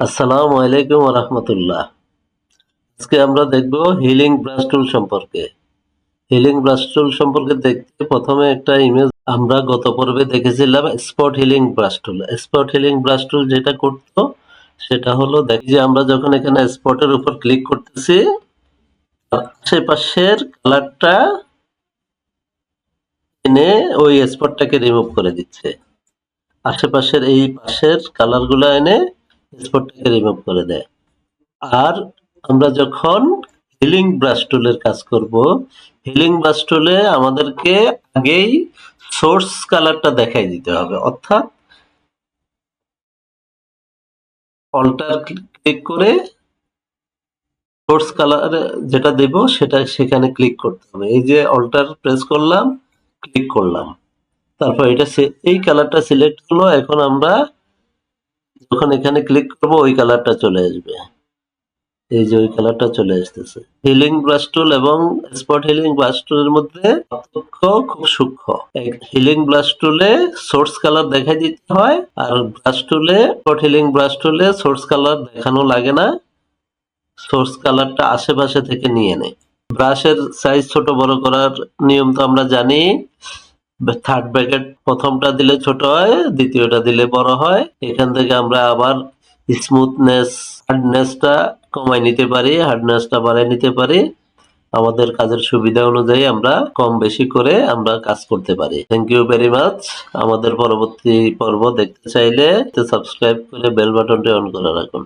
আসসালামু আলাইকুম ওয়া রাহমাতুল্লাহ। আজকে আমরা দেখব হিলিং ব্রাশ টুল সম্পর্কে। হিলিং ব্রাশ টুল সম্পর্কে দেখতে প্রথমে একটা ইমেজ আমরা গত পর্বে দেখেছিলাম স্পট হিলিং ব্রাশ টুল। স্পট হিলিং ব্রাশ টুল যেটা করতো সেটা হলো দেখি যে আমরা যখন এখানে স্পটের উপর ক্লিক করতেছি আশেপাশের কালারটা এনে ওই স্পটটাকে রিমুভ করে দিচ্ছে। আশেপাশের এই পাশের কালারগুলো এনে স্পটটাকে রিমুভ করে দেয়। আর আমরা যখন হিলিং ব্রাশ টুলের কাজ করব, হিলিং ব্রাশ টুলে আমাদেরকে আগেই সোর্স কালারটা দেখাই দিতে হবে, অর্থাৎ অল্টার ক্লিক করে সোর্স কালার যেটা দেব সেটা সেখানে ক্লিক করতে হবে। এই যে অল্টার প্রেস করলাম, ক্লিক করলাম, তারপর এটা এই কালারটা সিলেক্ট হলো। এখন আমরা যখন এখানে ক্লিক করব ওই কালারটা চলে আসবে। এই যে ওই কালারটা চলে আসতেছে। হিলিং ব্রাশ টুল এবং স্পট হিলিং ব্রাশ টুলের মধ্যে পার্থক্য খুব সূক্ষ্ম। হিলিং ব্রাশ টুলে সোর্স কালার দেখাই দিতে হয়, আর ব্রাশ টুলে স্পট হিলিং ব্রাশ টুলে সোর্স কালার দেখানো লাগে না, সোর্স কালারটা আশেপাশে থেকে নিয়ে নেয়। ব্রাশের সাইজ ছোট বড় করার নিয়ম তো আমরা জানি। থার্ড ব্র্যাকেট প্রথমটা দিলে ছোট হয়, দ্বিতীয়টা দিলে বড় হয়। এখান থেকে আমরা আবার স্মুথনেস, হার্ডনেসটা কমাই নিতে পারি, হার্ডনেসটা বাড়াই নিতে পারি। আমাদের কাজের সুবিধা অনুযায়ী আমরা কম বেশি করে আমরা কাজ করতে পারি। Thank you very much. আমাদের পরবর্তী পর্ব দেখতে চাইলে সাবস্ক্রাইব করে বেল বাটনটি অন করে রাখুন।